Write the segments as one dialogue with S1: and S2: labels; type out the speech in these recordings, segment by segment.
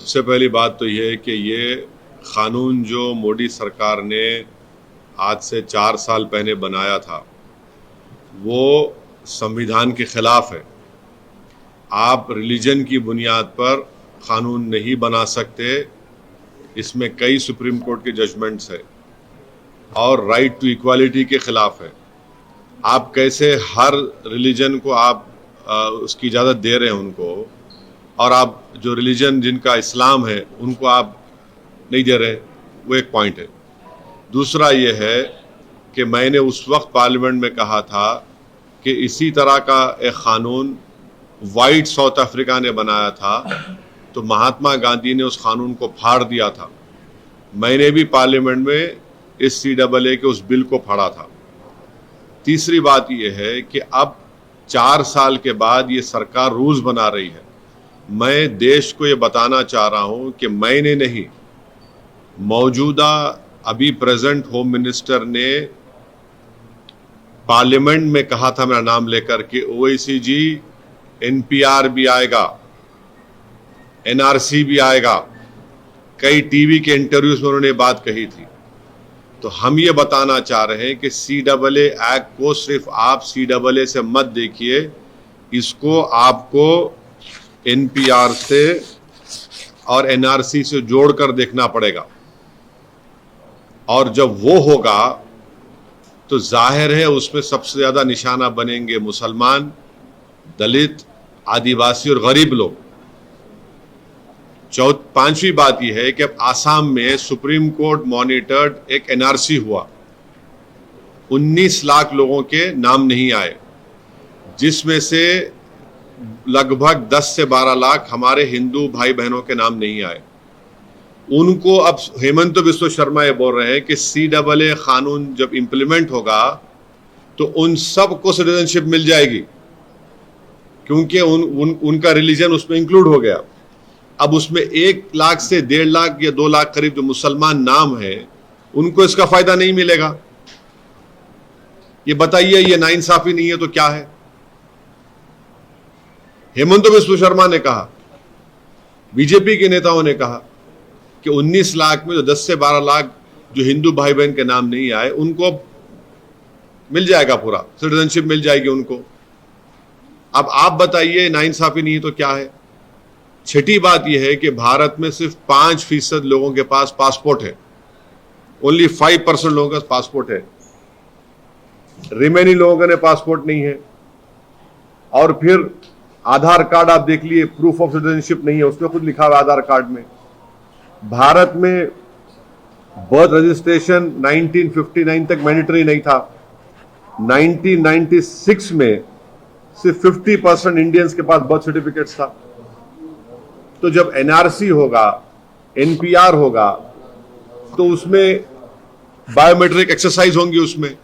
S1: सबसे पहली बात तो ये है कि ये कानून जो मोदी सरकार ने आज से 4 साल पहले बनाया था वो संविधान के खिलाफ है। आप रिलीजन की बुनियाद पर कानून नहीं बना सकते। इसमें कई सुप्रीम कोर्ट के जजमेंट्स है और राइट टू इक्वालिटी के खिलाफ है। आप कैसे हर रिलीजन को आप उसकी इजाज़त दे रहे हैं उनको, और आप जो रिलीजन जिनका इस्लाम है उनको आप नहीं दे रहे, वो एक पॉइंट है। दूसरा ये है कि मैंने उस वक्त पार्लियामेंट में कहा था कि इसी तरह का एक क़ानून वाइट साउथ अफ्रीका ने बनाया था, तो महात्मा गांधी ने उस कानून को फाड़ दिया था। मैंने भी पार्लियामेंट में इस CAA के उस बिल को फाड़ा था। तीसरी बात यह है कि अब 4 साल के बाद ये सरकार रूल्स बना रही है। मैं देश को ये बताना चाह रहा हूं कि मैंने नहीं, मौजूदा अभी प्रेजेंट होम मिनिस्टर ने पार्लियामेंट में कहा था मेरा नाम लेकर कि OICG NPR भी आएगा, NRC भी आएगा। कई टीवी के इंटरव्यूज में उन्होंने बात कही थी। तो हम ये बताना चाह रहे हैं कि CAA एक्ट को सिर्फ आप CAA से मत देखिए, इसको आपको NPR से और NRC से जोड़कर देखना पड़ेगा। और जब वो होगा तो जाहिर है उसमें सबसे ज्यादा निशाना बनेंगे मुसलमान, दलित, आदिवासी और गरीब लोग। पांचवी बात यह है कि अब आसाम में सुप्रीम कोर्ट मॉनिटर्ड एक NRC हुआ। 19 लाख लोगों के नाम नहीं आए, जिसमें से लगभग 10 से 12 लाख हमारे हिंदू भाई बहनों के नाम नहीं आए। उनको अब हेमंत बिस्वा शर्मा ये बोल रहे हैं कि CAA कानून जब इंप्लीमेंट होगा तो उन सबको सिटीजनशिप मिल जाएगी, क्योंकि उनका रिलीजन उसमें इंक्लूड हो गया। अब उसमें 1 लाख से 1.5 लाख या 2 लाख करीब जो मुसलमान नाम है, उनको इसका फायदा नहीं मिलेगा। ये बताइए, ये नाइंसाफी नहीं है तो क्या है? हेमंत बिस्वा शर्मा ने कहा, बीजेपी के नेताओं ने कहा कि 19 लाख में जो 10 से 12 लाख जो हिंदू भाई बहन के नाम नहीं आए, उनको मिल जाएगा, पूरा सिटीजनशिप मिल जाएगी उनको। अब आप बताइए, नाइंसाफी नहीं है तो क्या है? छठी बात यह है कि भारत में सिर्फ 5% लोगों के पास पासपोर्ट है। ओनली 5% लोगों के पास पासपोर्ट है। रिमेनिंग लोगों के पासपोर्ट नहीं है। और फिर आधार कार्ड आप देख लिए, प्रूफ ऑफ सिटीजनशिप नहीं है, उसमें खुद लिखा हुआ आधार कार्ड में। भारत में बर्थ रजिस्ट्रेशन 1959 तक मैंडेटरी नहीं था। 1996 में सिर्फ 50% इंडियंस के पास बर्थ सर्टिफिकेट्स था। तो जब NRC होगा, NPR होगा, तो उसमें बायोमेट्रिक एक्सरसाइज होंगी उसमें,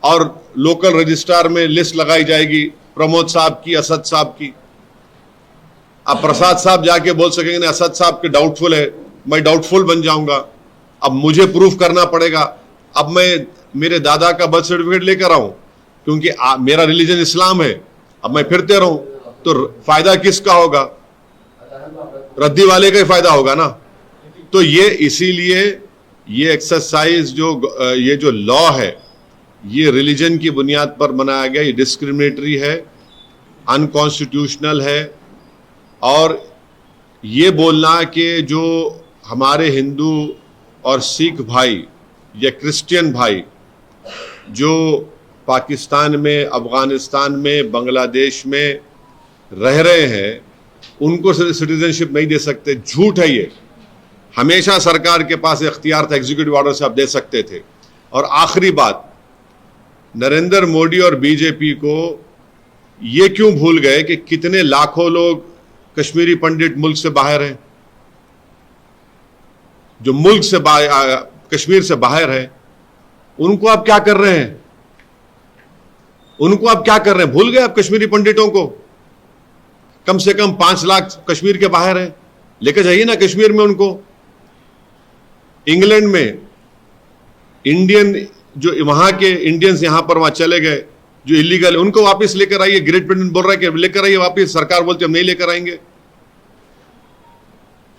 S1: और लोकल रजिस्ट्रार में लिस्ट लगाई जाएगी प्रमोद साहब की, असद साहब की। अब प्रसाद साहब जाके बोल सकेंगे ना, असद साहब के डाउटफुल है, मैं डाउटफुल बन जाऊंगा। अब मुझे प्रूफ करना पड़ेगा। अब मैं मेरे दादा का बर्थ सर्टिफिकेट लेकर आऊं, क्योंकि मेरा रिलीजन इस्लाम है। अब मैं फिरते रहूं तो फायदा किसका होगा? रद्दी वाले का ही फायदा होगा ना। तो ये इसीलिए ये एक्सरसाइज ये जो लॉ है, ये रिलीजन की बुनियाद पर बनाया गया, ये डिस्क्रिमिनेटरी है, अनकॉन्स्टिट्यूशनल है। और ये बोलना कि जो हमारे हिंदू और सिख भाई या क्रिश्चियन भाई जो पाकिस्तान में, अफगानिस्तान में, बांग्लादेश में रह रहे हैं, उनको सिटीजनशिप नहीं दे सकते, झूठ है ये। हमेशा सरकार के पास इख्तियार था, एग्जीक्यूटिव ऑर्डर से आप दे सकते थे। और आखिरी बात, नरेंद्र मोदी और बीजेपी को ये क्यों भूल गए कि कितने लाखों लोग कश्मीरी पंडित मुल्क से बाहर हैं, जो मुल्क से कश्मीर से बाहर है, उनको आप क्या कर रहे हैं? उनको आप क्या कर रहे हैं? भूल गए आप कश्मीरी पंडितों को? कम से कम 5 लाख कश्मीर के बाहर हैं, लेकर जाइए ना कश्मीर में उनको। इंग्लैंड में इंडियन, जो वहां के इंडियंस यहां पर वहां चले गए जो इलीगल, उनको वापस लेकर आइए। ग्रेट ब्रिटेन बोल रहा है कि लेकर आइए वापस, सरकार बोलती है हम नहीं लेकर आएंगे।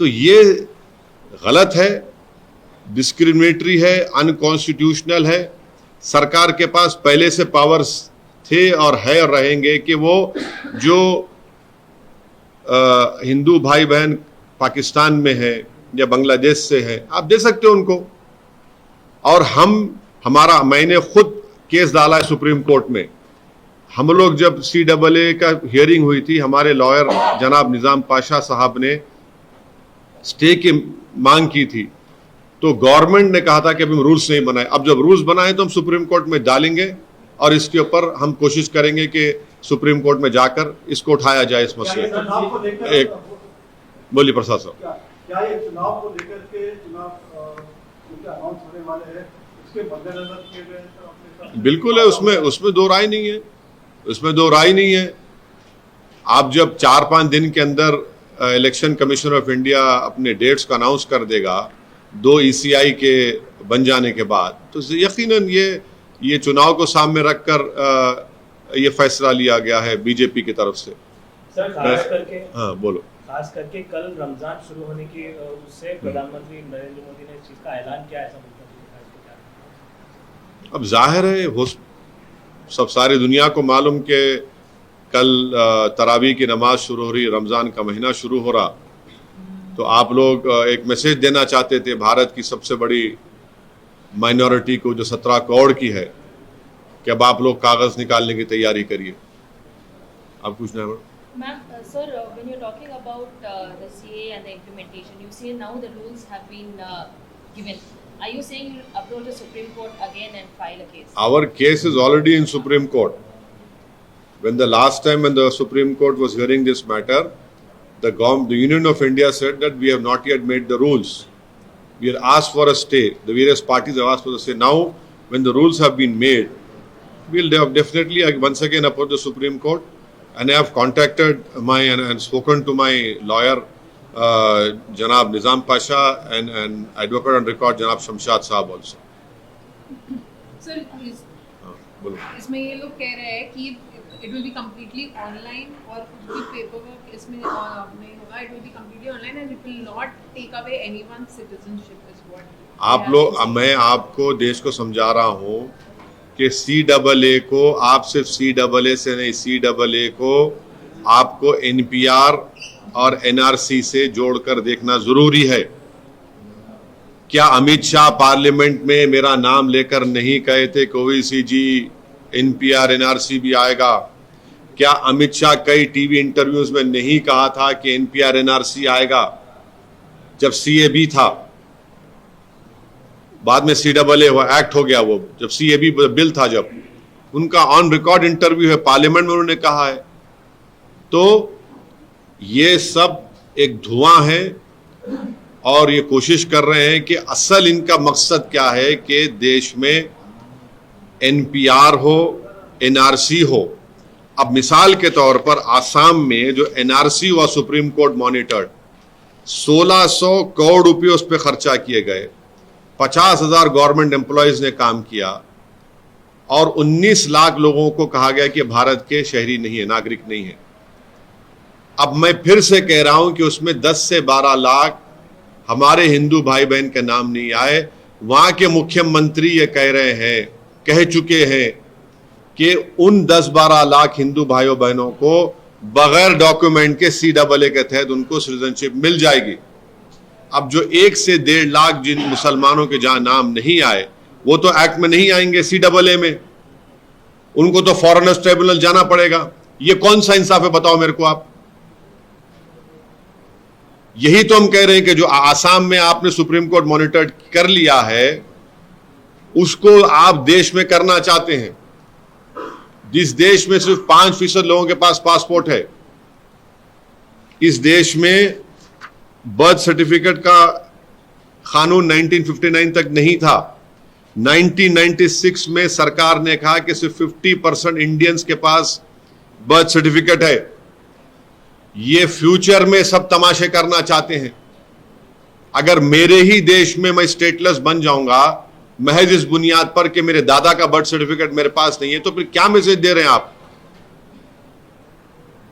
S1: तो ये गलत है, डिस्क्रिमिनेटरी है, अनकॉन्स्टिट्यूशनल है। सरकार के पास पहले से पावर्स थे और है और रहेंगे कि वो जो हिंदू भाई बहन पाकिस्तान में है या बांग्लादेश से है, आप दे सकते हो उनको। और मैंने खुद केस डाला है सुप्रीम कोर्ट में। हम लोग जब CAA का हियरिंग हुई थी, हमारे लॉयर जनाब निजाम पाशा साहब ने स्टे की मांग की थी, तो गवर्नमेंट ने कहा था कि अभी हम रूल्स नहीं बनाए। अब जब रूल्स बनाए तो हम सुप्रीम कोर्ट में डालेंगे और इसके ऊपर हम कोशिश करेंगे कि सुप्रीम कोर्ट में जाकर इसको उठाया जाए इस मसले को। एक बोलिए प्रसाद साहब।
S2: क्या ये चुनाव को लेकर के चुनाव अनाउंस होने वाले हैं, उसके मद्देनजर किए गए हैं?
S1: बिल्कुल है, उसमें दो राय नहीं है, उसमें दो राय नहीं है। आप जब 4-5 दिन के अंदर इलेक्शन कमीशन ऑफ इंडिया अपने डेट्स को अनाउंस कर देगा 2 ECI के बन जाने के बाद, तो यकीनन ये चुनाव को सामने रखकर ये फैसला लिया गया है बीजेपी की तरफ से।
S3: सर खास करके,
S1: हाँ बोलो,
S3: खास करके कल रमजान शुरू होने की उससे प्रधानमंत्री नरेंद्र मोदी ने इस चीज का ऐलान किया, ऐसा
S1: अब जाहिर है वो सब सारी दुनिया को मालूम कि कल तरावी की नमाज शुरू हो रही, रमजान का महीना शुरू हो रहा, तो आप लोग एक मैसेज देना चाहते थे भारत की सबसे बड़ी माइनॉरिटी को जो 17 करोड़ की है कि अब आप लोग कागज निकालने की तैयारी करिए। आप कुछ ना
S4: Ma'am, sir, when you're talking about the CAA and the implementation, you say now the rules have been given. Are you saying you'll approach the Supreme Court again and file a case?
S1: Our case is already in Supreme Court. When the last time when the Supreme Court was hearing this matter, the Union of India said that we have not yet made the rules. We have asked for a stay. The various parties have asked for a stay. Now, when the rules have been made, we'll definitely once again approach the Supreme Court. And I have contacted and spoken to my lawyer, Janab Nizam Pasha, and advocate on record, Janab Shamshad Saab also.
S5: Sir इसमें ये लोग कह रहे हैं कि it will be completely online और कुछ भी पेपर वर्क इसमें नहीं होगा, it will be completely online and it will not take away anyone's citizenship is what
S1: आप लोग, मैं आपको देश को समझा रहा हूँ कि CAA को आप सिर्फ CAA से नहीं, CAA को आपको NPR और NRC से जोड़कर देखना जरूरी है। क्या अमित शाह पार्लियामेंट में मेरा नाम लेकर नहीं कहे थे कि ओवैसी जी NPR NRC भी आएगा? क्या अमित शाह कई टीवी इंटरव्यूज में नहीं कहा था कि NPR NRC आएगा? जब CAB था, बाद में CAA हुआ, एक्ट हो गया, वो जब CAB बिल था, जब उनका ऑन रिकॉर्ड इंटरव्यू है पार्लियामेंट में, उन्होंने कहा है। तो ये सब एक धुआं है और ये कोशिश कर रहे हैं कि असल इनका मकसद क्या है कि देश में NPR हो, NRC हो। अब मिसाल के तौर पर आसाम में जो NRC हुआ सुप्रीम कोर्ट मॉनिटर्ड, 1600 करोड़ रुपए उस पर खर्चा किए गए, 50,000 गवर्नमेंट एम्प्लॉयज ने काम किया और 19 लाख लोगों को कहा गया कि भारत के शहरी नहीं है, नागरिक नहीं है। अब मैं फिर से कह रहा हूं कि उसमें 10 से 12 लाख हमारे हिंदू भाई बहन के नाम नहीं आए। वहां के मुख्यमंत्री ये कह चुके हैं कि उन 10-12 लाख हिंदू भाइयों बहनों को बगैर डॉक्यूमेंट के CAA के तहत उनको सिटीजनशिप मिल जाएगी। अब जो 1 से 1.5 लाख जिन मुसलमानों के जहां नाम नहीं आए, वो तो एक्ट में नहीं आएंगे CAA में, उनको तो फॉरेनर्स ट्रिब्यूनल जाना पड़ेगा। ये कौन सा इंसाफ है, बताओ मेरे को आप। यही तो हम कह रहे हैं कि जो आसाम में आपने सुप्रीम कोर्ट मॉनिटर कर लिया है, उसको आप देश में करना चाहते हैं। जिस देश में सिर्फ 5% लोगों के पास पासपोर्ट है, इस देश में बर्थ सर्टिफिकेट का कानून 1959 तक नहीं था। 1996 में सरकार ने कहा कि सिर्फ 50% इंडियंस के पास बर्थ सर्टिफिकेट है। ये फ्यूचर में सब तमाशे करना चाहते हैं। अगर मेरे ही देश में मैं स्टेटलेस बन जाऊंगा महज इस बुनियाद पर कि मेरे दादा का बर्थ सर्टिफिकेट मेरे पास नहीं है, तो फिर क्या मैसेज दे रहे हैं आप?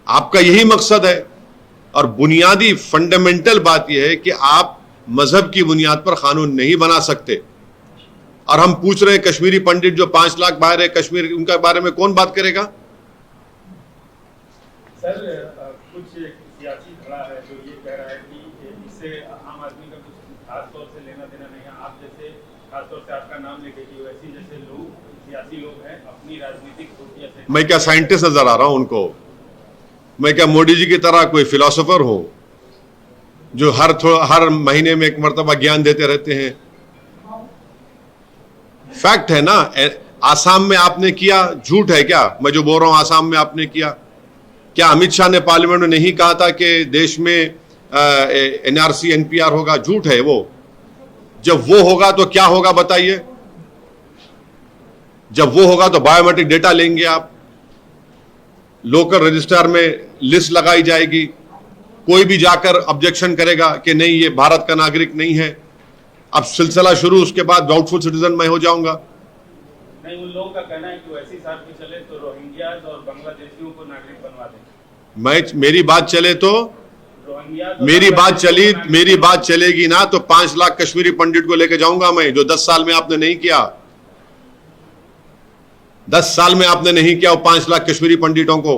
S1: आपका यही मकसद है और बुनियादी फंडामेंटल बात यह है कि आप मजहब की बुनियाद पर कानून नहीं बना सकते। और हम पूछ रहे हैं कश्मीरी पंडित जो 5 लाख बाहर है कश्मीर, उनके बारे में कौन बात करेगा?
S6: सर कुछ सियासी खड़ा है जो ये कह रहा है कि इससे आम आदमी का कुछ खास तौर से लेना देना नहीं है। आप जैसे खास तौर से आपका नाम लेके कि वैसी जैसे लोग सियासी लोग हैं अपनी राजनीतिक खुफिया से।
S1: मैं क्या साइंटिस्ट नजर आ रहा हूं उनको? मैं क्या मोदी जी की तरह कोई फिलोसोफर हूं जो हर महीने में एक मर्तबा ज्ञान देते रहते हैं? फैक्ट है ना। आसाम में आपने किया, झूठ है क्या मैं जो बोल रहा हूं? आसाम में आपने किया क्या? अमित शाह ने पार्लियामेंट में नहीं कहा था कि देश में एनआरसी एनपीआर होगा? झूठ है वो। जब वो होगा तो क्या होगा बताइए? जब वो होगा तो बायोमेट्रिक डेटा लेंगे आप, लोकल रजिस्ट्रार में लिस्ट लगाई जाएगी, कोई भी जाकर ऑब्जेक्शन करेगा कि नहीं ये भारत का नागरिक नहीं है, अब सिलसिला शुरू, उसके बाद डाउटफुल सिटीजन मैं हो जाऊंगा।
S6: नहीं, उन लोगों का कहना है कि वैसी हिसाब से चले तो रोहिंग्याज और बांग्लादेशियों को नागरिक बनवा दें।
S1: मेरी बात चले तो मेरी बात चलेगी ना तो 5 लाख कश्मीरी पंडित को लेकर जाऊंगा मैं, जो 10 साल में आपने नहीं किया। 10 साल में आपने नहीं किया वो 5 लाख कश्मीरी पंडितों को।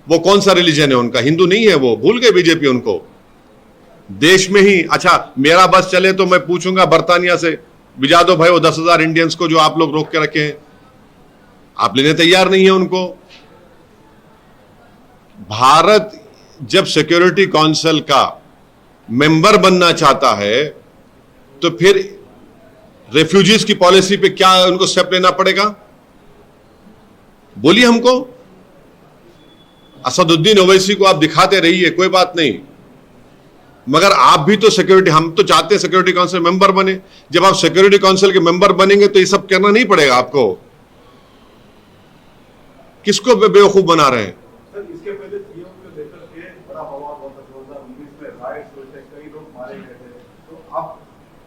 S1: वो कौन सा रिलीजन है उनका? हिंदू नहीं है वो, भूल गए बीजेपी उनको। देश में ही अच्छा मेरा बस चले तो मैं पूछूंगा बर्तानिया से, भिजा दो भाई वो 10,000 इंडियंस को जो आप लोग रोक के रखे हैं। आप लेने तैयार नहीं है उनको। भारत जब सिक्योरिटी काउंसिल का मेंबर बनना चाहता है तो फिर रेफ्यूजीज की पॉलिसी पे क्या उनको स्टेप लेना पड़ेगा? बोलिए हमको। असदुद्दीन ओवैसी को आप दिखाते रहिए, कोई बात नहीं, मगर आप भी तो सिक्योरिटी, हम तो चाहते हैं सिक्योरिटी काउंसिल मेंबर बने। जब आप सिक्योरिटी काउंसिल के मेंबर बनेंगे तो ये सब करना नहीं पड़ेगा आपको। किसको बेवकूफ बना रहे हैं?
S2: सर इसके पहले सीएम को लेकर के बड़ा बवाल हुआ था 2019 में, राइट्स हुए थे, कई लोग मारे गए थे। तो अब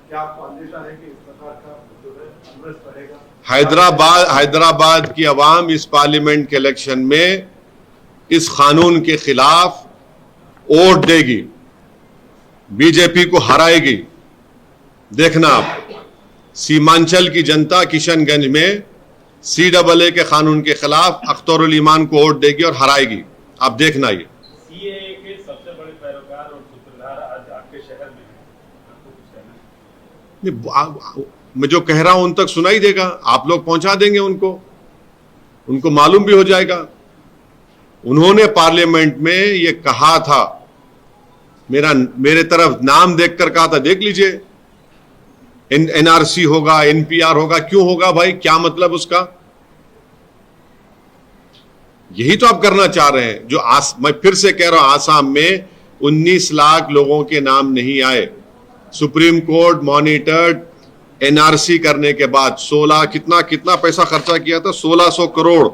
S2: क्या आपको अंदेशा है कि इस प्रकार का जो है अनरेस्ट रहेगा?
S1: हैदराबाद की आवाम इस पार्लियामेंट के इलेक्शन में इस कानून के खिलाफ वोट देगी, बीजेपी को हराएगी। देखना आप, सीमांचल की जनता किशनगंज में CAA के कानून के खिलाफ अख्तरुल ईमान को वोट देगी और हराएगी। आप देखना ये।
S6: CAA के सबसे बड़े पैरोकार और सूत्रधार आज आपके शहर में हैं, आपको कुछ कहना है?
S1: मैं जो कह रहा हूं उन तक सुनाई देगा, आप लोग पहुंचा देंगे उनको मालूम भी हो जाएगा। उन्होंने पार्लियामेंट में ये कहा था, मेरे तरफ नाम देखकर कहा था, देख लीजिए NRC होगा, NPR होगा। क्यों होगा भाई? क्या मतलब उसका? यही तो आप करना चाह रहे हैं। जो मैं फिर से कह रहा हूं, आसाम में 19 लाख लोगों के नाम नहीं आए। सुप्रीम कोर्ट मॉनिटर्ड NRC करने के बाद 16 कितना पैसा खर्चा किया था? 1600 करोड़।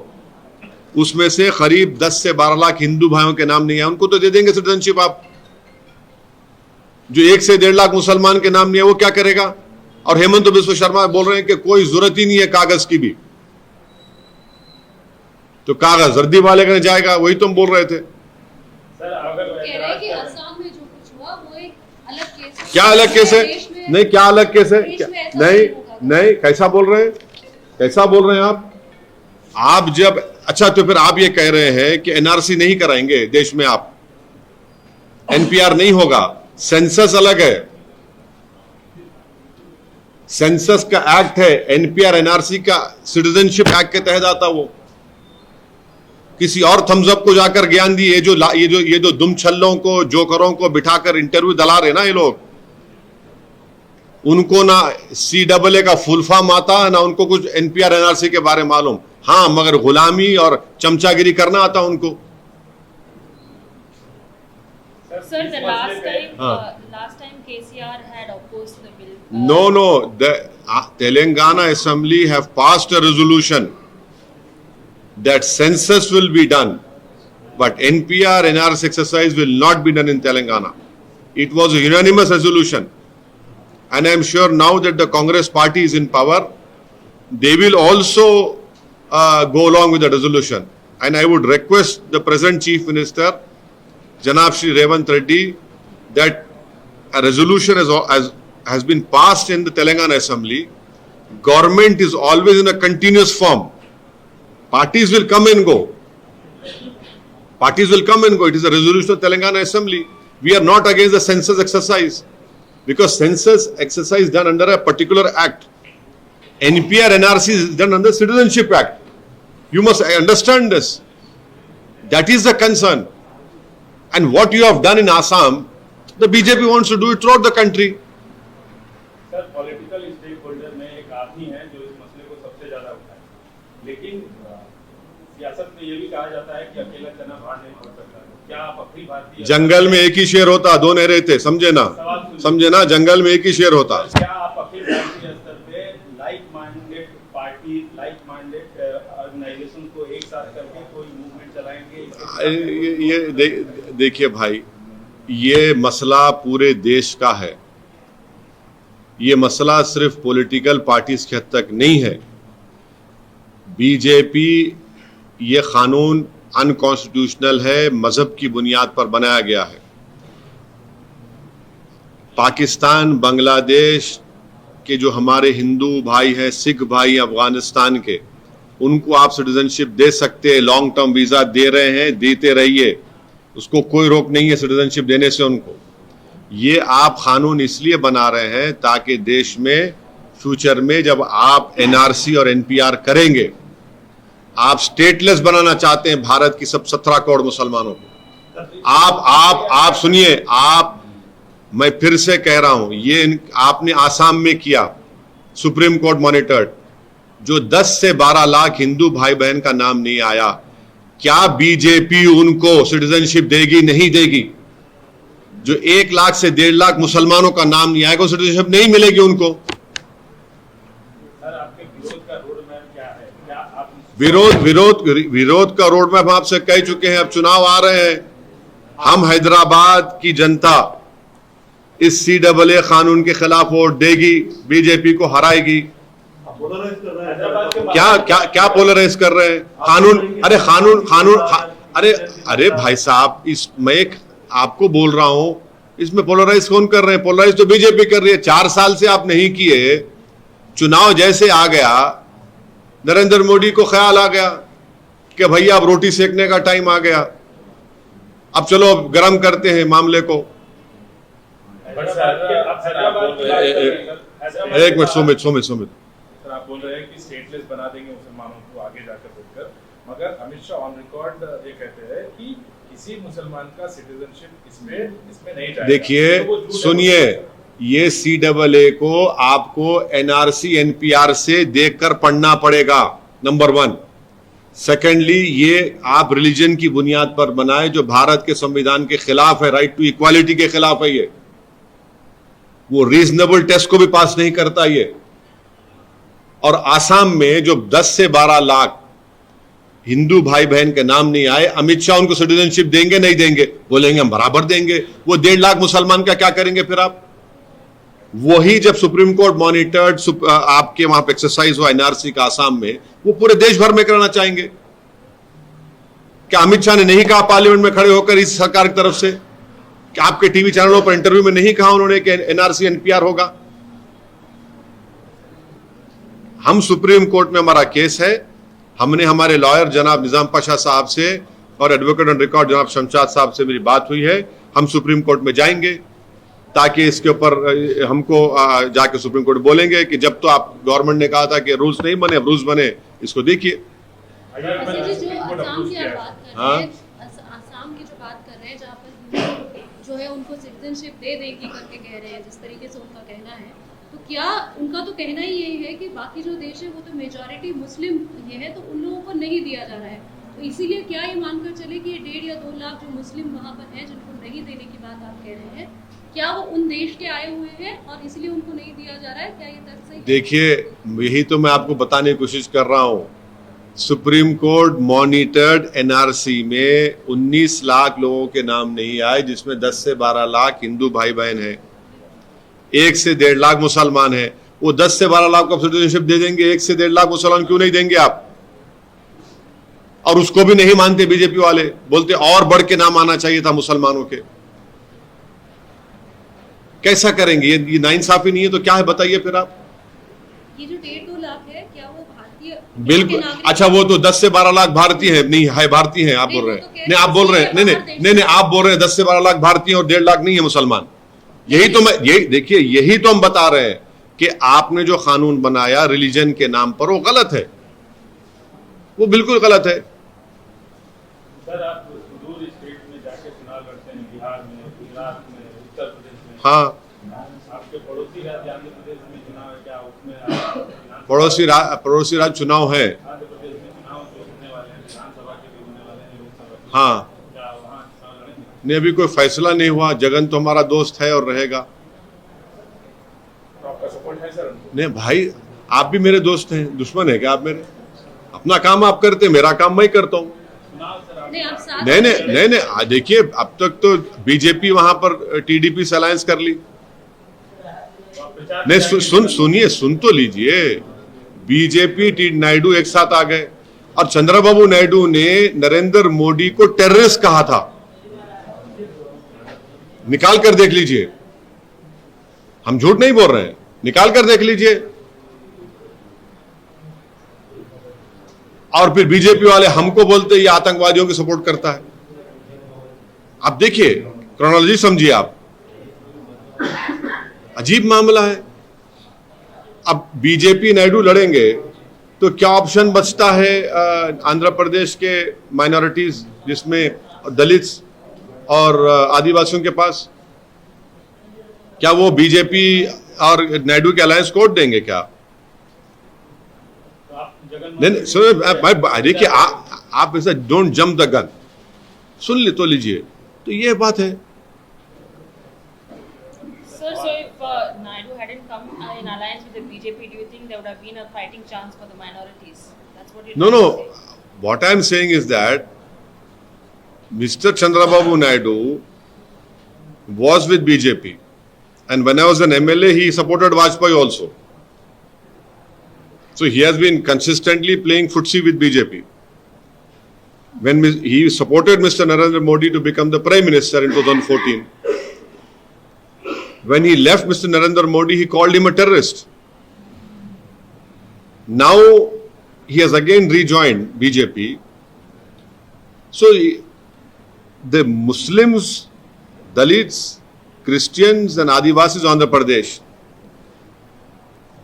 S1: उसमें से करीब 10 से 12 लाख हिंदू भाइयों के नाम नहीं आए। उनको तो दे देंगे सिटीजनशिप आप। जो 1 से 1.5 लाख मुसलमान के नाम नहीं है वो क्या करेगा? और हेमंत बिस्व शर्मा बोल रहे हैं कि कोई जरूरत ही नहीं है कागज की भी, तो कागज जर्दी वाले का जाएगा। वही तुम बोल रहे थे।
S6: सर अगर
S5: कह रहे हैं कि असम में जो कुछ हुआ वो एक अलग केस है।
S1: क्या अलग केस है? नहीं, क्या अलग केस है? नहीं, कैसा बोल रहे हैं? कैसा बोल रहे हैं आप जब अच्छा तो फिर आप ये कह रहे हैं कि NRC नहीं कराएंगे देश में, आप NPR नहीं होगा, सेंसस अलग है, सेंसस का एक्ट है, NPR NRC का सिटीजनशिप एक्ट के तहत आता। वो किसी और थम्सअप को जाकर ज्ञान दिए। ये जो दुम छल्लों को, जोकरों को बिठाकर इंटरव्यू दिला रहे ना ये लोग, उनको ना CAA का फुल फॉर्म आता, ना उनको कुछ NPR NRC के बारे में मालूम। हाँ, मगर गुलामी और चमचागिरी करना आता उनको।
S4: Sir, the last time KCR had opposed the bill.
S1: No. The Telangana Assembly have passed a resolution that census will be done, but NPR NRC exercise will not be done in Telangana. It was a unanimous resolution, and I am sure now that the Congress party is in power, they will also go along with the resolution. And I would request the present Chief Minister Janab Shri Revant Reddy, that a resolution has been passed in the Telangana Assembly. Government is always in a continuous form. Parties will come and go. Parties will come and go. It is a resolution of Telangana Assembly. We are not against the census exercise, because census exercise done under a particular act. NPR NRC is done under Citizenship Act. You must understand this. That is the concern. And what you have done in Assam, the BJP wants to do it throughout the country.
S6: Sir, political stake holder में एक आदमी है जो इस मसले को सबसे ज्यादा उठाए, लेकिन सियासत में ये भी कहा जाता है कि अकेला चना बाहर नहीं पड़ सकता। क्या आप अखिल भारतीय
S1: जंगल में एक ही शेर होता, दो नहीं रहते, समझे ना, जंगल में एक ही शेर होता।
S6: क्या आप अखिल भारतीय स्तर पे like minded party, like minded organisation को एक साथ करके कोई मूवमेंट चलाएंगे?
S1: ये देखिए भाई, ये मसला पूरे देश का है। ये मसला सिर्फ पॉलिटिकल पार्टीज के हद तक नहीं है। बीजेपी, ये कानून अनकॉन्स्टिट्यूशनल है, मजहब की बुनियाद पर बनाया गया है। पाकिस्तान, बांग्लादेश के जो हमारे हिंदू भाई हैं, सिख भाई, अफगानिस्तान के, उनको आप सिटीजनशिप दे सकते हैं, लॉन्ग टर्म वीजा दे रहे हैं, देते रहिए, उसको कोई रोक नहीं है सिटीजनशिप देने से उनको। ये आप कानून इसलिए बना रहे हैं ताकि देश में फ्यूचर में जब आप एनआरसी और एनपीआर करेंगे, आप स्टेटलेस बनाना चाहते हैं भारत की सब 17 करोड़ मुसलमानों को। आप सुनिए, मैं फिर से कह रहा हूं, ये आपने आसाम में किया, सुप्रीम कोर्ट मॉनिटर्ड, जो 10 से 12 लाख हिंदू भाई बहन का नाम नहीं आया, क्या बीजेपी उनको सिटीजनशिप देगी? नहीं देगी। जो 1 लाख से 1.5 लाख मुसलमानों का नाम नहीं आएगा, सिटीजनशिप नहीं मिलेगी उनको।
S6: सर, आपके विरोध का रोड मैप क्या है? क्या आप
S1: विरोध का रोड मैप आपसे कह चुके हैं। अब चुनाव आ रहे हैं, हम हैदराबाद की जनता इस CAA कानून के खिलाफ वोट देगी, बीजेपी को हराएगी। क्या पोलराइज कर रहे हैं? अरे भाई साहब, मैं आपको बोल रहा हूं, इसमें पोलराइज कौन कर रहे हैं? पोलराइज तो बीजेपी कर रही है। 4 साल से आप नहीं किए। चुनाव जैसे आ गया, नरेंद्र मोदी को ख्याल आ गया कि भैया अब रोटी सेकने का टाइम आ गया, अब चलो गर्म करते हैं मामले को। एक मिनट, सुमित
S6: सर, आप बोल रहे हैं कि स्टेटलेस बना देंगे मुसलमानों को आगे जाकर बोलकर, मगर अमित शाह ऑन रिकॉर्ड ये कहते हैं कि किसी मुसलमान का सिटीजनशिप इसमें नहीं जाएगा।
S1: देखिए, सुनिए, ये CAA को आपको NRC NPR से देखकर पढ़ना पड़ेगा, नंबर 1। सेकेंडली, ये आप रिलीजन की बुनियाद पर बनाए, जो भारत के संविधान के खिलाफ है, राइट टू इक्वालिटी के खिलाफ है। ये वो रीजनेबल टेस्ट को भी पास नहीं करता ये। और आसाम में जो 10 से 12 लाख हिंदू भाई बहन के नाम नहीं आए, अमित शाह उनको सिटीजनशिप देंगे? नहीं देंगे। बोलेंगे हम बराबर देंगे। वो 1.5 लाख मुसलमान का क्या करेंगे फिर आप? वही जब सुप्रीम कोर्ट मॉनिटर्ड आपके वहां पर एक्सरसाइज हुआ एनआरसी का आसाम में, वो पूरे देश भर में कराना चाहेंगे। क्या अमित शाह ने नहीं कहा पार्लियामेंट में खड़े होकर इस सरकार की तरफ से? क्या आपके टीवी चैनलों पर इंटरव्यू में नहीं कहा उन्होंने कि एनआरसी एनपीआर होगा? हम सुप्रीम कोर्ट में, हमारा केस है, हमने हमारे लॉयर जनाब निजाम पाशा साहब से और एडवोकेट ऑन रिकॉर्ड जनाब शमशाद साहब से मेरी बात हुई है। हम सुप्रीम कोर्ट में जाएंगे ताकि इसके ऊपर हमको जाके सुप्रीम कोर्ट बोलेंगे कि जब तो आप गवर्नमेंट ने कहा था कि रूल्स नहीं बने, अब रूल्स बने, इसको देखिए।
S7: आसाम की जो बात कर रहे हैं, जहाँ पर जो है उनको सिटीजनशिप दे देगी करके कह रहे हैं, जिस तरीके से उनका कहना है, तो क्या उनका तो कहना ही यही है कि बाकी जो देश है वो तो मेजॉरिटी मुस्लिम ये है, तो उन लोगों को नहीं दिया जा रहा है। तो इसीलिए क्या ये मानकर चले कि ये 1.5 या 2 लाख जो मुस्लिम वहाँ पर हैं जिनको नहीं देने की बात आप कह रहे हैं, क्या वो उन देश के आए हुए हैं और इसलिए उनको नहीं दिया जा रहा है? क्या ये तर्क सही है?
S1: देखिए, यही तो मैं आपको बताने की कोशिश कर रहा हूँ। सुप्रीम कोर्ट मॉनिटर्ड एनआरसी में 19 लाख लोगों के नाम नहीं आए, जिसमें 10 से 12 लाख हिंदू भाई बहन हैं, 1 से 1.5 लाख मुसलमान हैं। वो 10 से 12 लाख को सिटीजनशिप दे देंगे, 1 से 1.5 लाख मुसलमान क्यों नहीं देंगे आप? और उसको भी नहीं मानते बीजेपी वाले, बोलते और बढ़ के नाम आना चाहिए था मुसलमानों के। कैसा करेंगे? ये नाइंसाफी नहीं है तो क्या है बताइए फिर आप।
S7: ये जो 1.5-2 लाख है, क्या वो भारतीय
S1: बिल्कुल। अच्छा, वो तो 10 से 12 लाख भारतीय है, नहीं है भारतीय है आप बोल रहे हैं। नहीं आप बोल रहे हैं, नहीं आप बोल रहे हैं 10 से 12 लाख भारतीय और 1.5 लाख नहीं है मुसलमान। यही देखिए, यही तो हम बता रहे हैं कि आपने जो कानून बनाया रिलीजन के नाम पर वो गलत है, वो बिल्कुल गलत है।
S6: सर आप सुदूर स्टेट में जाके चुनाव लड़ते हैं, बिहार में, गुजरात में, उत्तर प्रदेश में।
S1: हाँ,
S6: आपके पड़ोसी राज्य आंध्र प्रदेश में चुनाव है, क्या उसमें
S1: पड़ोसी राज्य चुनाव है?
S6: आंध्र प्रदेश में चुनाव जो होने वाले हैं, विधानसभा के भी होने वाले हैं, लोकसभा के।
S1: हाँ,
S6: क्या वहाँ चुनाव लड़ेंगे?
S1: नहीं अभी कोई फैसला नहीं हुआ। जगन तो हमारा दोस्त है और रहेगा।
S6: तो आपका सपोर्ट है सर?
S1: नहीं भाई, आप भी मेरे दोस्त हैं, दुश्मन है क्या आप मेरे? अपना काम आप करते हैं, मेरा काम मैं करता हूँ।
S6: चुनाव सर आप
S7: नहीं, आप साथ
S1: नहीं देखिए, अब तक तो बीजेपी वहां पर टीडीपी से अलायंस कर ली। नहीं सुन तो लीजिए, बीजेपी नायडू एक साथ आ गए और चंद्रबाबू नायडू ने नरेंद्र मोदी को टेररिस्ट कहा था। निकाल कर देख लीजिए, हम झूठ नहीं बोल रहे हैं, निकाल कर देख लीजिए। और फिर बीजेपी वाले हमको बोलते ये आतंकवादियों की सपोर्ट करता है। अब देखिए, क्रोनोलॉजी समझिए आप, अजीब मामला है। अब बीजेपी नायडू लड़ेंगे तो क्या ऑप्शन बचता है आंध्र प्रदेश के माइनॉरिटीज जिसमें दलित्स और आदिवासियों के पास? क्या वो बीजेपी और नायडू के अलायंस को वोट देंगे क्या? नहीं सुनो, देखिए आप ऐसा डोंट जंप द गन, सुन ले तो लीजिए। तो ये बात है।
S4: Sir, so if Naidu hadn't come in alliance with the BJP, do you think there would have been a fighting chance for the minorities? That's what you're
S1: No,
S4: trying
S1: no.
S4: to say.
S1: What I'm saying is that Mr. Chandrababu Naidu was with BJP, and when I was an MLA, he supported Vajpayee also. So he has been consistently playing footsie with BJP. When he supported Mr. Narendra Modi to become the Prime Minister in 2014, when he left Mr. Narendra Modi, he called him a terrorist. Now he has again rejoined BJP. So the Muslims, Dalits, Christians and Adivasis of Andhra Pradesh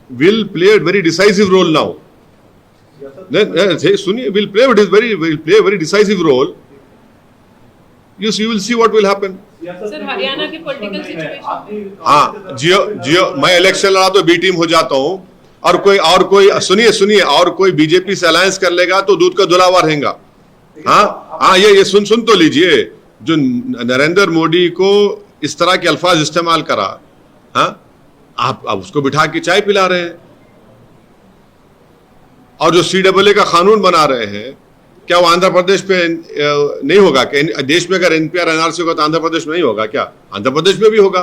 S1: will play a very decisive role now. Sunni will play a very decisive role. You will see what will happen.
S5: Sir Haryana की political situation,
S1: हाँ, जियो मैं election लड़ा तो B team हो जाता हूँ, और कोई सुनिए और कोई बीजेपी से अलायंस कर लेगा तो दूध का धुला हुआ रहेगा। हाँ, ये सुन तो लीजिए, जो नरेंद्र मोदी को इस तरह के अल्फाज इस्तेमाल करा, हाँ, आप उसको बिठा के चाय पिला रहे हैं। और जो CAA का कानून बना रहे हैं, क्या वो आंध्र प्रदेश पे नहीं होगा? कि देश में अगर NPR NRC होगा तो आंध्र प्रदेश में नहीं होगा क्या? आंध्र प्रदेश में भी होगा।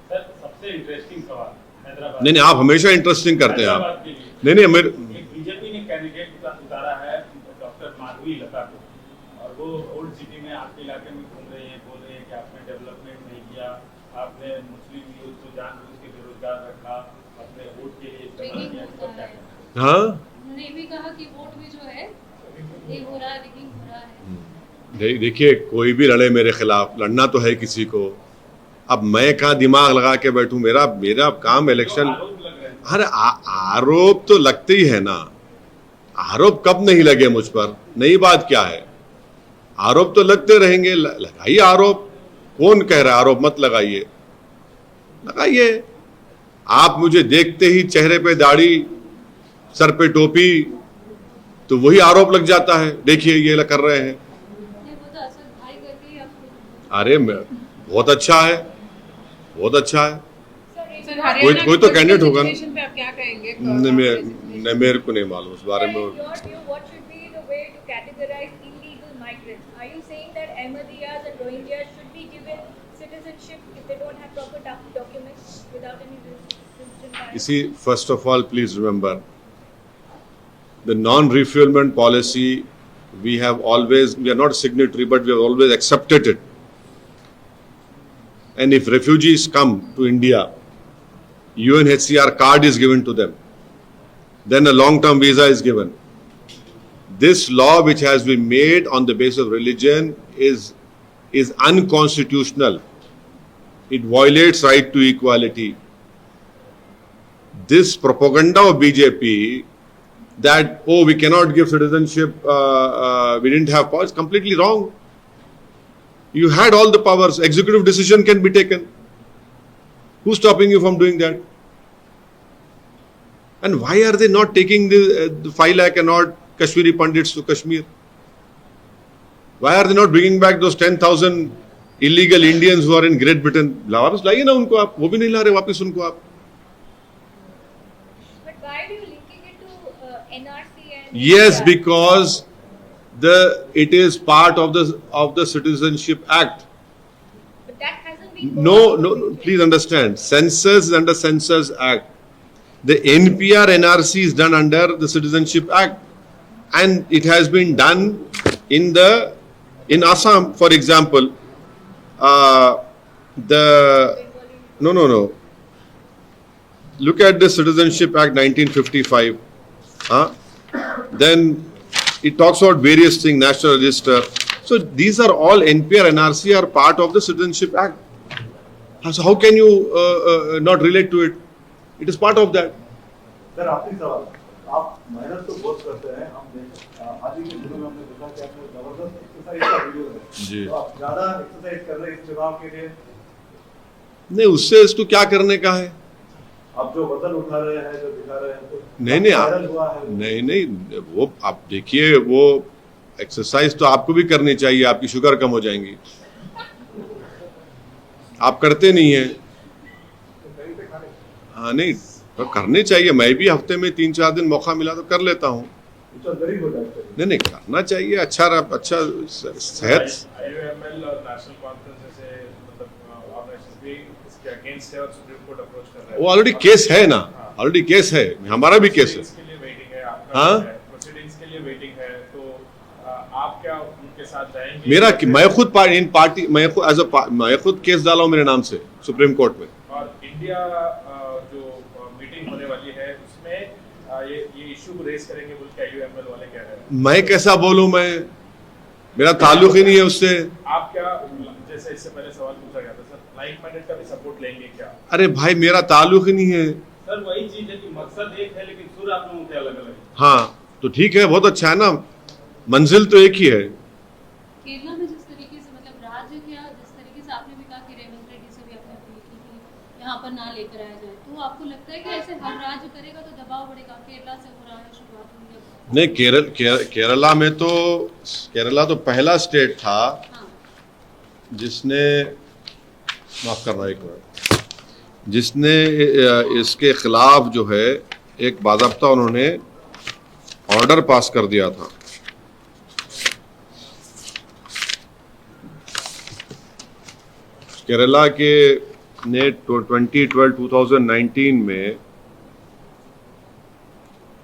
S6: सर सबसे इंटरेस्टिंग सवाल हैदराबाद।
S1: नहीं आप हमेशा इंटरेस्टिंग करते हैं आप। नहीं मेरे
S6: बीजेपी ने कैंडिडेट उतारा है डॉक्टर माधवी लता को, और वो ओल्ड सिटी में आपके इलाके में घूम रही है, बोल रही है कि आपने डेवलपमेंट नहीं किया, आपने मुस्लिम यूथ को जानबूझ के बेरोजगार रखा, अपने वोट के लिए इस्तेमाल किया। इसका क्या कहना है?
S1: हाँ,
S7: उन्होंने भी कहा कि वोट में जो है ये हो रहा है, रिगिंग हो रहा है।
S1: देखिए, कोई भी लड़े मेरे खिलाफ, लड़ना तो है किसी को। अब मैं कहाँ दिमाग लगा के बैठूं? मेरा काम इलेक्शन। अरे आरोप तो लगते ही है ना। आरोप कब नहीं लगे मुझ पर? नई बात क्या है? आरोप तो लगते रहेंगे। लगाइए आरोप। कौन कह रहा है आरोप मत लगाइए? लगाइए। आप मुझे देखते ही चेहरे पे दाढ़ी, सर पे टोपी, तो वही आरोप लग जाता है। देखिए ये कर रहे हैं।
S7: ये वो तो असद भाई करके ही आपको।
S1: अरे बहुत अच्छा है, बहुत अच्छा है।
S5: सर हरियाणा
S1: कोई तो कैंडिडेट होगा।
S5: सिचुएशन पे आप क्या कहेंगे?
S1: मेरे को नहीं मालूम उस बारे में।
S8: Your view, what should be the way to categorize illegal migrants? Are you saying that Ahmadiyyas and Rohingyas should be given citizenship if they don't have proper documents without any religion bias?
S1: You see, first of all, please remember, the non-refoulement policy, we are not a signatory, but we have always accepted it. And if refugees come to India, UNHCR card is given to them. Then a long-term visa is given. This law, which has been made on the basis of religion, is unconstitutional. It violates right to equality. This propaganda of BJP that, oh, we cannot give citizenship, we didn't have power, is completely wrong. You had all the powers. Executive decision can be taken. Who's stopping you from doing that? And why are they not taking the 5 lakh and odd Kashmiri Pandits to Kashmir? Why are they not bringing back those 10,000 illegal Indians who are in Great Britain? वापस लाइए ना उनको आप, वो भी नहीं ला रहे वापस उनको आप.
S8: But why are you linking it to NRC and?
S1: Yes, because it is part of the Citizenship Act.
S8: But that hasn't been.
S1: No, please understand. Census is under Census Act. The NPR NRC is done under the Citizenship Act, and it has been done in Assam, for example. No. Look at the Citizenship Act 1955. Then it talks about various things, National Register. So these are all NPR, NRC are part of the Citizenship Act. So how can you not relate to it? It is part of that.
S2: Sir आखिरी सवाल, आप मेहनत तो बहुत करते हैं, हम आज ही के दिनों में हमने देखा कि आपने जबरदस्त एक्सरसाइज का वीडियो है
S1: जी।
S2: तो आप ज्यादा एक्सरसाइज कर रहे हैं इस चुनाव के लिए?
S1: नहीं, उससे इसको क्या करने का है?
S2: आप जो वजन उठा रहे हैं, जो दिखा रहे हैं, तो
S1: नहीं, वो आप देखिए, वो एक्सरसाइज तो आपको भी करनी चाहिए, आपकी शुगर कम हो जाएंगी. आप करते नहीं है. हाँ, नहीं तो करने चाहिए. मैं भी हफ्ते में 3-4 दिन मौका मिला तो कर लेता हूँ. नहीं, करना चाहिए. अच्छा सेहत.
S6: IUML और नेशनल कॉन्फ्रेंस से मतलब ऑर्गेनाइजेशंस भी इसके अगेंस्ट है और सुप्रीम कोर्ट अप्रोच कर रहा है.
S1: वो ऑलरेडी केस है ना, ऑलरेडी केस है, हमारा भी केस है.
S6: इसके लिए वेटिंग है आपका. हाँ, प्रोसीडिंग्स के लिए वेटिंग है. तो आप क्या उनके साथ जाएंगे? मैं खुद केस डाला हूँ मेरे नाम से सुप्रीम कोर्ट में. और इंडिया जो मीटिंग होने वाली है उसमें ये इशू को रेज करेंगे बोल के IUML वाले कह रहे हैं.
S1: मैं कैसा बोलूं? मेरा ताल्लुक ही नहीं है उससे.
S6: आप क्या, जैसे इससे पहले सवाल पूछा गया था सर, लाइक माइंडेड का भी सपोर्ट लेंगे क्या?
S1: अरे भाई, मेरा ताल्लुक ही नहीं है.
S6: सर वही चीज है कि मकसद एक है लेकिन सुर आप लोगों के अलग अलग है.
S1: हाँ, तो ठीक है, बहुत अच्छा है ना, मंजिल तो एक ही है.
S7: केरला में जिस तरीके से मतलब राज्य क्या, जिस तरीके से आपने भी कहा कि रेवंत रेड्डी से भी अपने अपील की कि यहाँ पर ना लेकर आया जाए, तो आपको लगता है कि ऐसे हर राज्य करेगा तो दबाव बढ़ेगा? केरला से हो रहा है शुरुआत हुई.
S1: नहीं, केरला तो पहला स्टेट था जिसने, माफ करना एक मिनट, जिसने इसके खिलाफ जो है एक बाज़ाब्ता उन्होंने ऑर्डर पास कर दिया था. केरला के ने 2019 में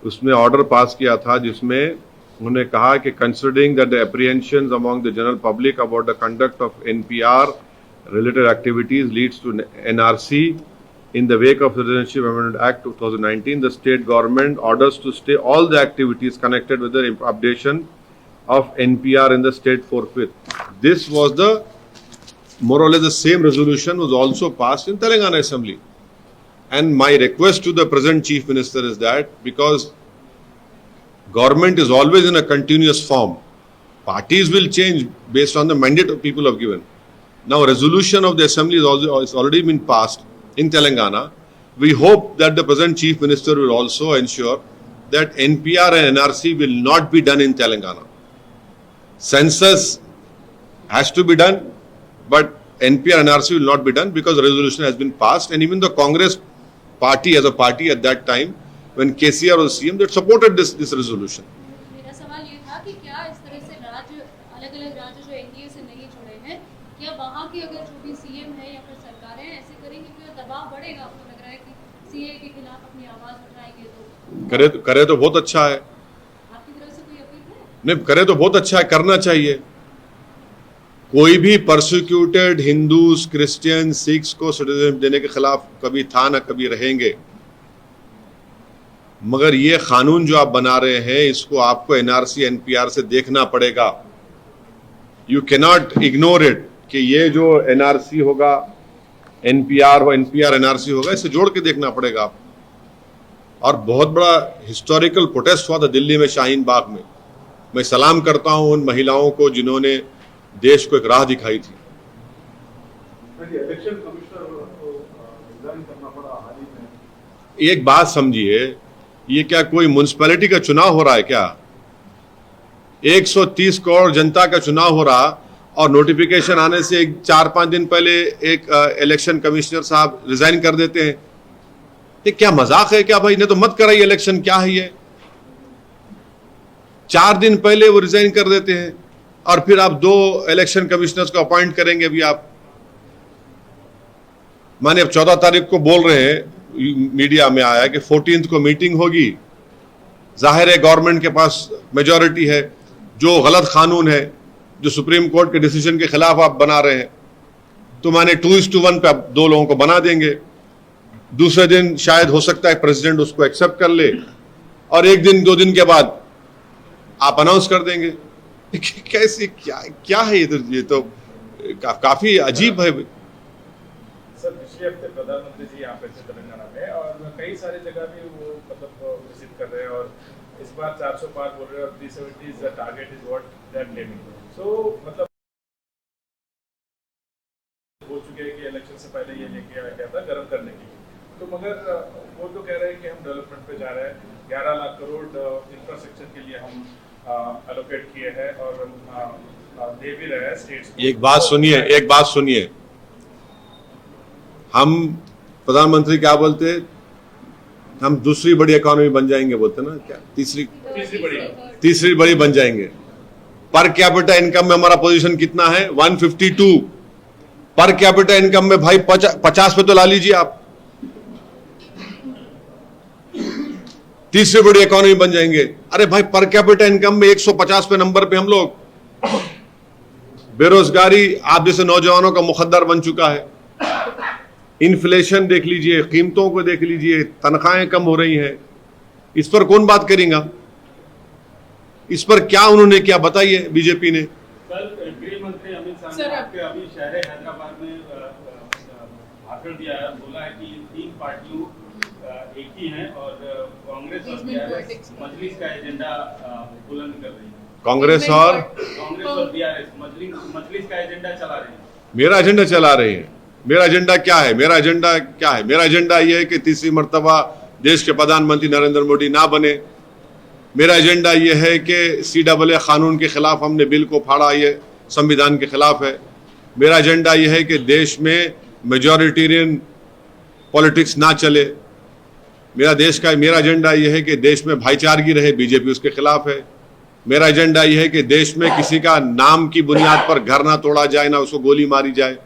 S1: उसमें ऑर्डर पास किया था जिसमें उन्होंने कहा कि considering that the apprehensions among the general public about the conduct of NPR related activities leads to NRC in the wake of Citizenship Amendment Act 2019, the state government orders to stay all the activities connected with the updation of NPR in the state forthwith. This was more or less the same resolution was also passed in Telangana Assembly. And my request to the present Chief Minister is that, because government is always in a continuous form, parties will change based on the mandate of people have given. Now, a resolution of the Assembly is already been passed in Telangana. We hope that the present Chief Minister will also ensure that NPR and NRC will not be done in Telangana. Census has to be done, but NPR and NRC will not be done because the resolution has been passed. And even the Congress party as a party at that time, when KCR was CM, that supported this resolution.
S7: मेरा सवाल ये था कि क्या इस तरह से राज्य, अलग-अलग राज्य जो NDA से नहीं जुड़े हैं, क्या वहाँ के अगर जो भी CM है या फिर सरकारें ऐसे करेंगे कि दबाव बढ़ेगा? आपको लग रहा है कि CA के खिलाफ अपनी आवाज उठाएंगे तो?
S1: करे तो बहुत अच्छा है. नहीं करे तो बहुत अच्छा है, करना चाहिए। कोई भी परसिक्यूटेड हिंदूज, क्रिश्चियन, सिख्स को सिटीजनशिप देने के खिलाफ कभी था ना कभी रहेंगे, मगर ये कानून जो आप बना रहे हैं इसको आपको एनआरसी एनपीआर से देखना पड़ेगा। यू कैनॉट इग्नोर इट कि ये जो एनआरसी होगा, एनपीआर हो, एनपीआर एनआरसी होगा, इसे जोड़ के देखना पड़ेगा आप। और बहुत बड़ा हिस्टोरिकल प्रोटेस्ट हुआ था दिल्ली में शाहीन बाग में। मैं सलाम करता हूं उन महिलाओं को जिन्होंने देश को एक राह दिखाई थी।
S2: इलेक्शन कमिश्नर को रिजाइन करना पड़ा हाल ही में।
S1: एक बात समझिए, ये क्या कोई म्युनिसिपैलिटी का चुनाव हो रहा है क्या? 130 करोड़ जनता का चुनाव हो रहा और नोटिफिकेशन आने से 4-5 दिन पहले एक इलेक्शन कमिश्नर साहब रिजाइन कर देते हैं। ये क्या मजाक है क्या भाई? ने तो मत कराइए इलेक्शन, क्या है ये? 4 दिन पहले वो रिजाइन कर देते हैं और फिर आप 2 इलेक्शन कमिश्नर्स को अपॉइंट करेंगे अभी आप। माने अब 14 तारीख को बोल रहे हैं, मीडिया में आया कि 14th को मीटिंग होगी। जाहिर है गवर्नमेंट के पास मेजॉरिटी है। जो गलत कानून है, जो सुप्रीम कोर्ट के डिसीजन के खिलाफ आप बना रहे हैं, तो माने 2:1 पे आप 2 लोगों को बना देंगे। दूसरे दिन शायद हो सकता है प्रेसिडेंट उसको एक्सेप्ट कर ले और 1 दिन 2 दिन के बाद आप अनाउंस कर देंगे। कैसे क्या है ये तो काफी अजीब है।
S6: सर, पिछले हफ्ते प्रधानमंत्री जी यहाँ पे थे तेलंगाना में और कई सारी जगह भी वो मतलब विजिट कर रहे हैं और इस बार 400 पार बोल रहे हैं और 370 is the target is what they are claiming. So मतलब हो चुके हैं कि इलेक्शन से पहले ये लेके आया गया था गर्म करने के लिए, तो मगर वो तो कह रहे हैं कि हम डेवलपमेंट पे जा रहे हैं, 11 लाख करोड़ इंफ्रास्ट्रक्चर के लिए हम एलोकेट किए हैं और दे भी रहे हैं स्टेट्स।
S1: एक बात सुनिए, हम प्रधानमंत्री क्या बोलते, हम दूसरी बड़ी इकोनॉमी बन जाएंगे बोलते ना, क्या तीसरी बड़ी बन जाएंगे। पर कैपिटा इनकम में हमारा पोजीशन कितना है? 152 पर कैपिटा इनकम में। भाई 50 पे तो ला लीजिए आप, तीसरी बड़ी इकोनॉमी बन जाएंगे। अरे भाई पर कैपिटा इनकम में 150 पे नंबर पे हम लोग। बेरोजगारी आप जैसे नौजवानों का मुखद्दर बन चुका है। इन्फ्लेशन देख लीजिए, कीमतों को देख लीजिए, तनख्वाहें कम हो रही हैं। इस पर कौन बात करेगा? इस पर क्या उन्होंने क्या बताइए बीजेपी ने?
S6: कल गृह मंत्री अमित शाह ने आपके अभी शहर हैदराबाद में भाषण दिया है, बोला है कि 3 पार्टियों एक ही हैं और कांग्रेस और बीआरएस मजलिस का एजेंडा बुलंद कर रही है।
S1: कांग्रेस और
S6: बीआरएस मजलिस का एजेंडा चला रहे हैं।
S1: मेरा एजेंडा चला रहे हैं। मेरा एजेंडा क्या है? मेरा एजेंडा यह है कि तीसरी मर्तबा देश के प्रधानमंत्री नरेंद्र मोदी ना बने। मेरा एजेंडा यह है कि CAA कानून के खिलाफ हमने बिल को फाड़ा, ये संविधान के खिलाफ है। मेरा एजेंडा यह है कि देश में मेजॉरिटेरियन पॉलिटिक्स ना चले। मेरा एजेंडा यह है कि देश में भाईचारगी रहे, बीजेपी उसके खिलाफ है। मेरा एजेंडा यह है कि देश में किसी का नाम की बुनियाद पर घर ना तोड़ा जाए, ना उसको गोली मारी जाए।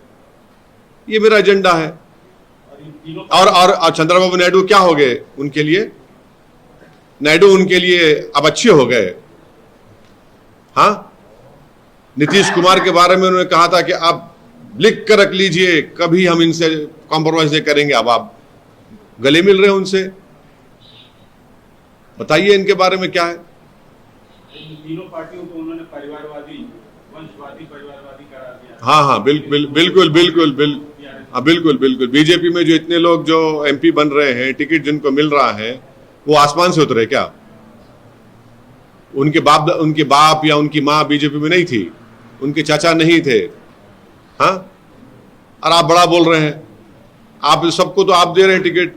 S1: ये मेरा एजेंडा है। और चंद्रबाबू नायडू क्या हो गए उनके लिए? नायडू उनके लिए अब अच्छे हो गए। हाँ, नीतीश कुमार के बारे में उन्होंने कहा था कि आप लिख कर रख लीजिए, कभी हम इनसे कॉम्प्रोमाइज नहीं करेंगे। अब आप गले मिल रहे हैं उनसे। बताइए इनके बारे में क्या है?
S6: तीनों पार्टियों को उन्होंने परिवारवादी, वंशवादी, परिवारवादी करार दिया।
S1: हाँ, बिल्कुल। बीजेपी में जो इतने लोग जो MP बन रहे हैं, टिकट जिनको मिल रहा है, वो आसमान से उतरे क्या? उनके बाप या उनकी माँ बीजेपी में नहीं थी, उनके चाचा नहीं थे। हाँ, और आप बड़ा बोल रहे हैं। आप सबको तो आप दे रहे हैं टिकट।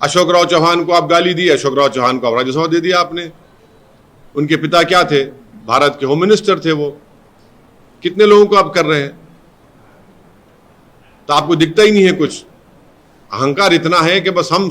S1: अशोक राव चौहान को आप गाली दी, अशोक राव चौहान को आप राज्यसभा दे दिया आपने। उनके पिता क्या थे? भारत के होम मिनिस्टर थे वो। कितने लोगों को आप कर रहे हैं? तो आपको दिखता ही नहीं है कुछ। अहंकार इतना है कि बस हम